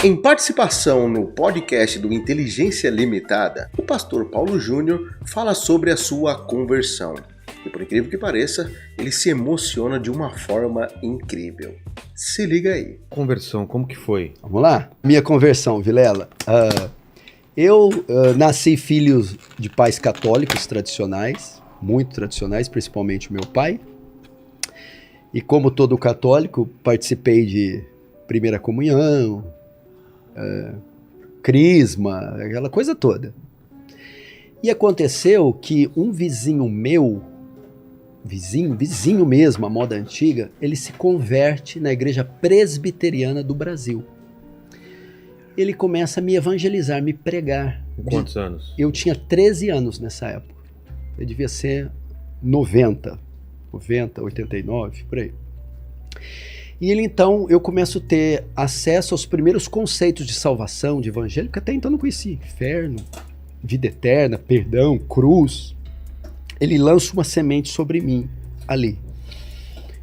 Em participação no podcast do Inteligência Limitada, o pastor Paulo Júnior fala sobre a sua conversão. E por incrível que pareça, ele se emociona de uma forma incrível. Se liga aí. Conversão, como que foi? Vamos lá? Minha conversão, Vilela. Eu nasci filho de pais católicos tradicionais, muito tradicionais, principalmente o meu pai. E como todo católico, participei de primeira comunhão, crisma, aquela coisa toda. E aconteceu que um vizinho meu, vizinho mesmo, a moda antiga, ele se converte na Igreja Presbiteriana do Brasil. Ele começa a me evangelizar, me pregar. Com quantos anos? Eu tinha 13 anos nessa época. Eu devia ser 90, 89, por aí. E ele, então, eu começo a ter acesso aos primeiros conceitos de salvação, de evangelho, que até então eu não conhecia. Inferno, vida eterna, perdão, cruz. Ele lança uma semente sobre mim, ali.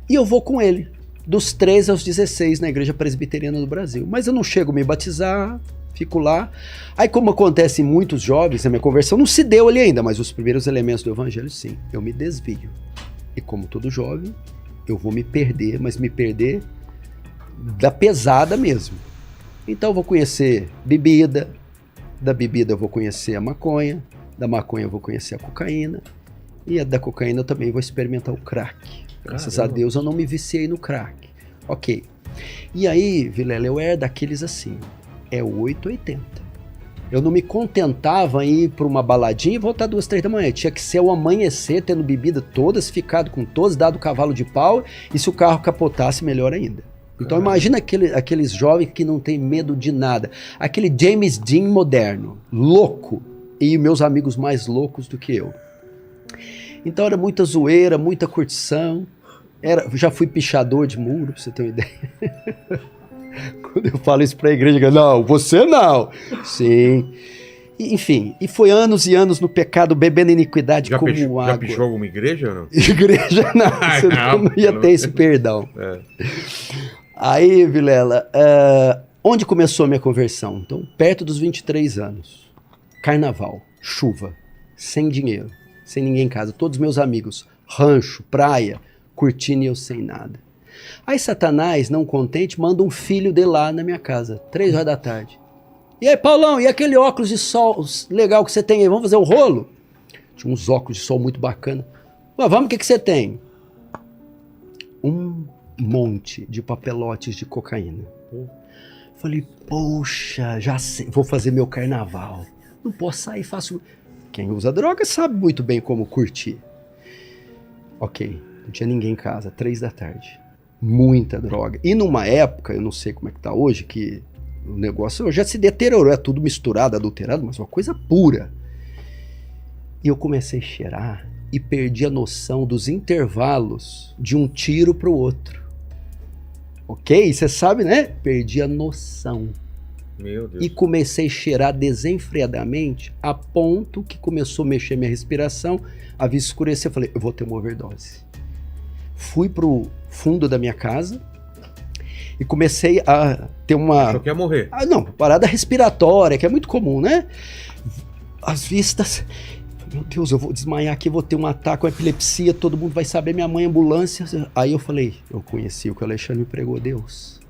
E eu vou com ele, dos 13 aos 16, na Igreja Presbiteriana do Brasil. Mas eu não chego a me batizar, fico lá. Aí, como acontece em muitos jovens, a minha conversão não se deu ali ainda, mas os primeiros elementos do evangelho, sim. Eu me desvio. E como todo jovem, eu vou me perder, mas me perder da pesada mesmo. Então eu vou conhecer bebida, da bebida eu vou conhecer a maconha, da maconha eu vou conhecer a cocaína, e da cocaína eu também vou experimentar o crack. Graças a Deus eu não me viciei no crack. Ok. E aí, Vilela, eu era daqueles assim, é 880. Eu não me contentava em ir para uma baladinha e voltar 2, 3 da manhã. Tinha que ser o amanhecer, tendo bebida todas, ficado com todas, dado cavalo de pau, e se o carro capotasse, melhor ainda. Então imagina aqueles jovens que não tem medo de nada. Aquele James Dean moderno, louco, e meus amigos mais loucos do que eu. Então era muita zoeira, muita curtição. Já fui pichador de muro, pra você ter uma ideia. Quando eu falo isso pra igreja, eu digo, não, você não. Sim. Enfim, e foi anos e anos no pecado, bebendo iniquidade como água. Já pichou alguma igreja ou não? Igreja não, você não ia ter esse perdão. Aí, Vilela, onde começou a minha conversão? Então, perto dos 23 anos. Carnaval, chuva, sem dinheiro, sem ninguém em casa. Todos meus amigos, rancho, praia, curtindo e eu sem nada. Aí Satanás, não contente, manda um filho dele lá na minha casa, 3 horas da tarde. E aí, Paulão, e aquele óculos de sol legal que você tem aí? Vamos fazer um rolo? Tinha uns óculos de sol muito bacana. Vamos, o que você tem? Um monte de papelotes de cocaína. Falei, poxa, já sei, vou fazer meu carnaval. Não posso sair fácil. Quem usa droga sabe muito bem como curtir. Ok, não tinha ninguém em casa, 3 da tarde. Muita droga. E numa época, eu não sei como é que tá hoje, que o negócio já se deteriorou, é tudo misturado, adulterado, mas uma coisa pura. E eu comecei a cheirar e perdi a noção dos intervalos de um tiro pro outro. Ok? Você sabe, né? Perdi a noção. Meu Deus. E comecei a cheirar desenfreadamente a ponto que começou a mexer minha respiração, a vista escurecer. Eu falei, eu vou ter uma overdose. Fui pro fundo da minha casa e comecei a ter uma... Achou que ia morrer. Não, parada respiratória, que é muito comum, né? As vistas... Meu Deus, eu vou desmaiar aqui, vou ter um ataque com epilepsia, todo mundo vai saber, minha mãe, ambulância. Aí eu falei, eu conheci o que o Alexandre me pregou, Deus,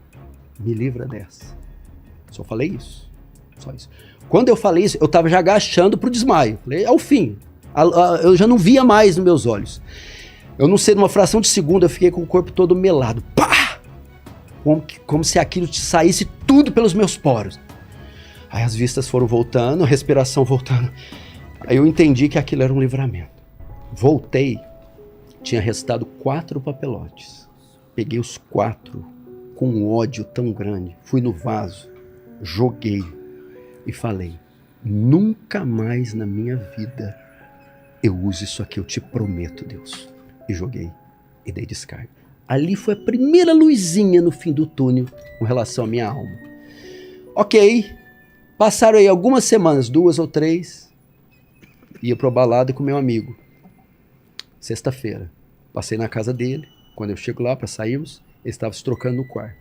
me livra dessa. Só falei isso, só isso. Quando eu falei isso, eu tava já agachando pro desmaio. Falei, é o fim. Eu já não via mais nos meus olhos. Eu não sei, numa fração de segundo, eu fiquei com o corpo todo melado. Pá! Como se aquilo saísse tudo pelos meus poros. Aí as vistas foram voltando, a respiração voltando. Aí eu entendi que aquilo era um livramento. Voltei, tinha restado 4 papelotes. Peguei os 4 com um ódio tão grande. Fui no vaso, joguei e falei, nunca mais na minha vida eu uso isso aqui, eu te prometo, Deus. E joguei e dei descarga. Ali foi a primeira luzinha no fim do túnel com relação à minha alma. Ok, passaram aí algumas semanas, 2 ou 3, ia pro balada com meu amigo. Sexta-feira, passei na casa dele, quando eu chego lá para sairmos, ele estava se trocando no quarto.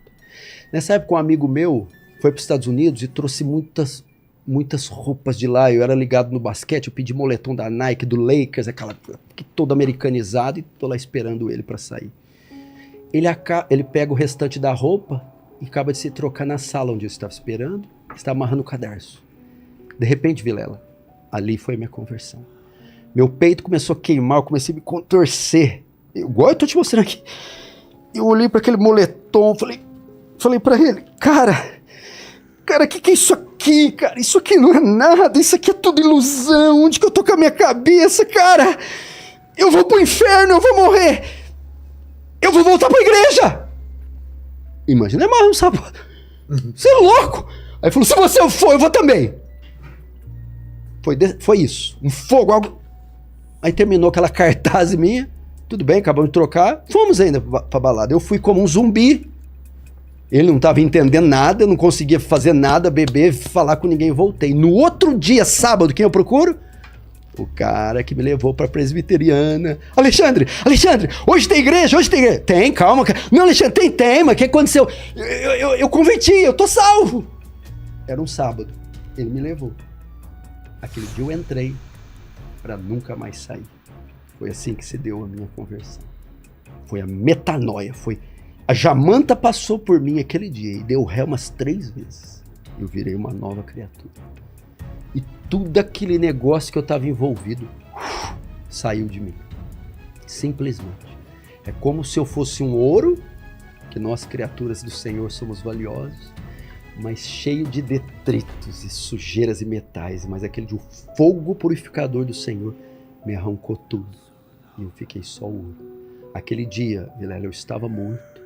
Nessa época um amigo meu foi para os Estados Unidos e trouxe muitas roupas de lá. Eu era ligado no basquete, eu pedi moletom da Nike, do Lakers, aquela todo americanizado, e tô lá esperando ele para sair. Ele pega o restante da roupa e acaba de se trocar na sala onde eu estava esperando, está amarrando o cadarço. De repente, Vilela, ali foi a minha conversão. Meu peito começou a queimar, eu comecei a me contorcer. Igual eu tô te mostrando aqui. Eu olhei para aquele moletom, falei para ele, cara, que é isso aqui, cara? Isso aqui não é nada, isso aqui é tudo ilusão. Onde que eu tô com a minha cabeça, cara? Eu vou pro inferno, eu vou morrer. Eu vou voltar pra igreja. Imagina, é mais um sábado. Você é louco? Aí ele falou, se você for, eu vou também. Foi isso, um fogo, algo. Aí terminou aquela cartaz minha. Tudo bem, acabamos de trocar. Fomos ainda pra balada. Eu fui como um zumbi. Ele não estava entendendo nada, eu não conseguia fazer nada, beber, falar com ninguém. Voltei. No outro dia, sábado, quem eu procuro? O cara que me levou pra presbiteriana. Alexandre, hoje tem igreja, Tem, calma. Não, Alexandre, tem, mas o que aconteceu? Eu converti, eu tô salvo. Era um sábado. Ele me levou. Aquele dia eu entrei pra nunca mais sair. Foi assim que se deu a minha conversão. Foi a metanoia, A Jamanta passou por mim aquele dia e deu ré umas 3 vezes. Eu virei uma nova criatura. E tudo aquele negócio que eu estava envolvido saiu de mim. Simplesmente. É como se eu fosse um ouro, que nós, criaturas do Senhor, somos valiosos, mas cheio de detritos e sujeiras e metais. Mas aquele de um fogo purificador do Senhor me arrancou tudo. E eu fiquei só ouro. Aquele dia, Vilela, eu estava morto,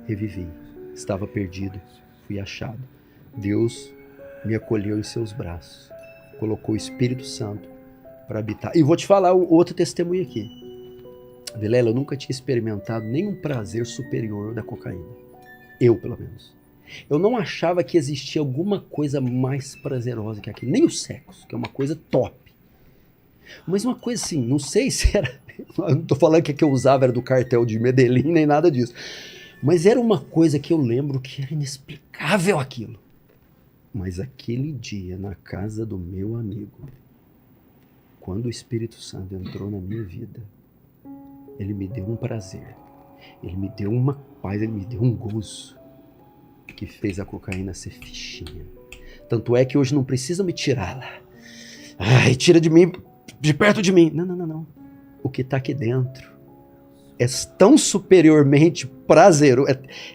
revivi. Estava perdido, fui achado. Deus me acolheu em seus braços. Colocou o Espírito Santo para habitar. E vou te falar outro testemunho aqui. Vilela, eu nunca tinha experimentado nenhum prazer superior da cocaína. Eu, pelo menos. Eu não achava que existia alguma coisa mais prazerosa que aquilo. Nem o sexo, que é uma coisa top. Mas uma coisa assim, não sei se era... Eu não tô falando que a que eu usava era do cartel de Medellín, nem nada disso. Mas era uma coisa que eu lembro que era inexplicável aquilo. Mas aquele dia, na casa do meu amigo, quando o Espírito Santo entrou na minha vida, ele me deu um prazer, ele me deu uma paz, ele me deu um gozo que fez a cocaína ser fichinha. Tanto é que hoje não precisa me tirá-la. Ai, tira de mim, de perto de mim. Não. O que está aqui dentro é tão superiormente prazeroso,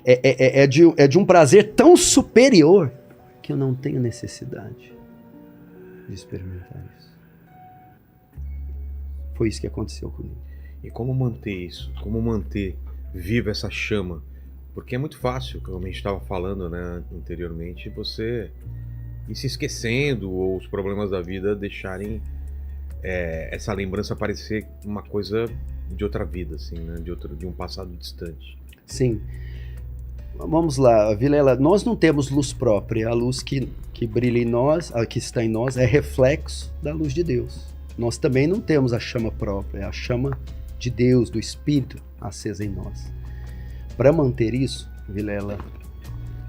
é de um prazer tão superior que eu não tenho necessidade de experimentar isso. Foi isso que aconteceu comigo. E como manter isso? Como manter viva essa chama? Porque é muito fácil, como a gente estava falando, né, anteriormente, você ir se esquecendo ou os problemas da vida deixarem essa lembrança parecer uma coisa de outra vida, assim, né, de um passado distante. Sim. Vamos lá, Vilela, nós não temos luz própria. A luz que brilha em nós, a que está em nós, é reflexo da luz de Deus. Nós também não temos a chama própria, é a chama de Deus, do Espírito acesa em nós. Para manter isso, Vilela,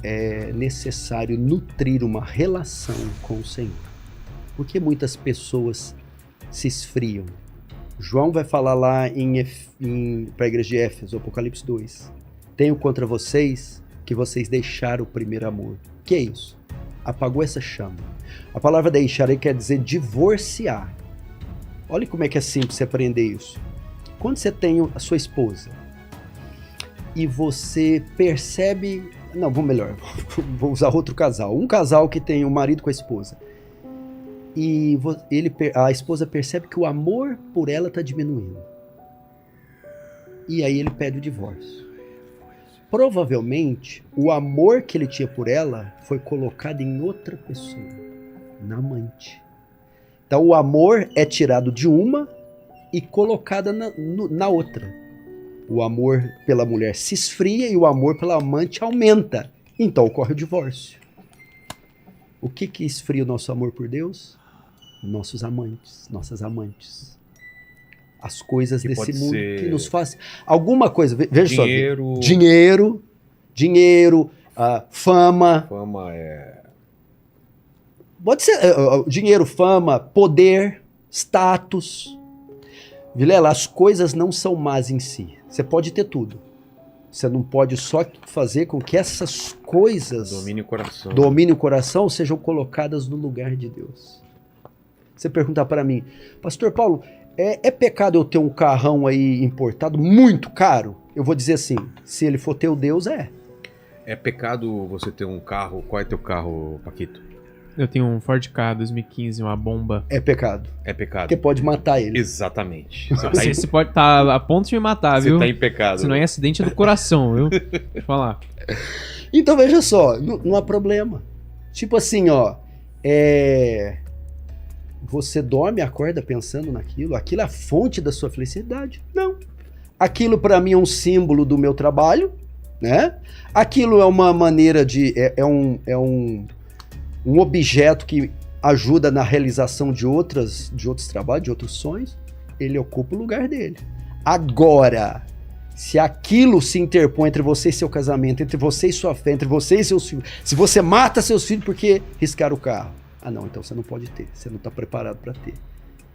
é necessário nutrir uma relação com o Senhor. Porque muitas pessoas se esfriam. João vai falar lá para a igreja de Éfeso, Apocalipse 2. Tenho contra vocês que vocês deixaram o primeiro amor. O que é isso? Apagou essa chama. A palavra deixar aí quer dizer divorciar. Olha como é que é simples você aprender isso. Quando você tem a sua esposa e você percebe... Não, vou usar outro casal. Um casal que tem o marido com a esposa. E a esposa percebe que o amor por ela está diminuindo. E aí ele pede o divórcio. Provavelmente, o amor que ele tinha por ela foi colocado em outra pessoa, na amante. Então o amor é tirado de uma e colocado na outra. O amor pela mulher se esfria e o amor pela amante aumenta. Então ocorre o divórcio. O que esfria o nosso amor por Deus? Nossos amantes, nossas amantes. As coisas desse mundo que nos fazem... Alguma coisa, veja só. Dinheiro, Fama. Fama é... Pode ser dinheiro, fama, poder, status. Vilela, as coisas não são más em si. Você pode ter tudo. Você não pode só fazer com que essas coisas dominem o coração, sejam colocadas no lugar de Deus. Você perguntar para mim, Pastor Paulo, é pecado eu ter um carrão aí importado muito caro? Eu vou dizer assim, se ele for teu Deus, é. É pecado você ter um carro? Qual é teu carro, Paquito? Eu tenho um Ford Ka 2015, uma bomba. É pecado. É pecado. Porque pode matar ele. Exatamente. Você pode estar a ponto de me matar, viu? Você tá em pecado. Se não é acidente do coração, viu? Deixa eu falar. Então veja só, não há problema. Tipo assim, ó, você dorme e acorda pensando naquilo? Aquilo é a fonte da sua felicidade? Não. Aquilo para mim é um símbolo do meu trabalho, né? Aquilo é uma maneira de... um objeto que ajuda na realização de outros trabalhos, de outros sonhos, ele ocupa o lugar dele. Agora, se aquilo se interpõe entre você e seu casamento, entre você e sua fé, entre você e seus filhos, se você mata seus filhos porque riscaram o carro, não, então você não pode ter, você não está preparado para ter.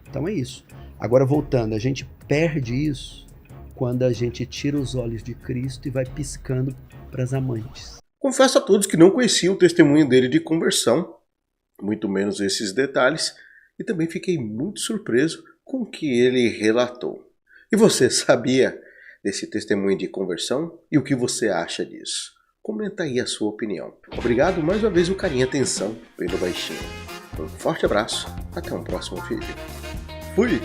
Então é isso. Agora voltando, a gente perde isso quando a gente tira os olhos de Cristo e vai piscando para as amantes. Confesso a todos que não conhecia o testemunho dele de conversão, muito menos esses detalhes, e também fiquei muito surpreso com o que ele relatou. E você sabia desse testemunho de conversão? E o que você acha disso? Comenta aí a sua opinião. Obrigado mais uma vez o carinho e atenção pelo baixinho. Um forte abraço, até um próximo vídeo. Fui!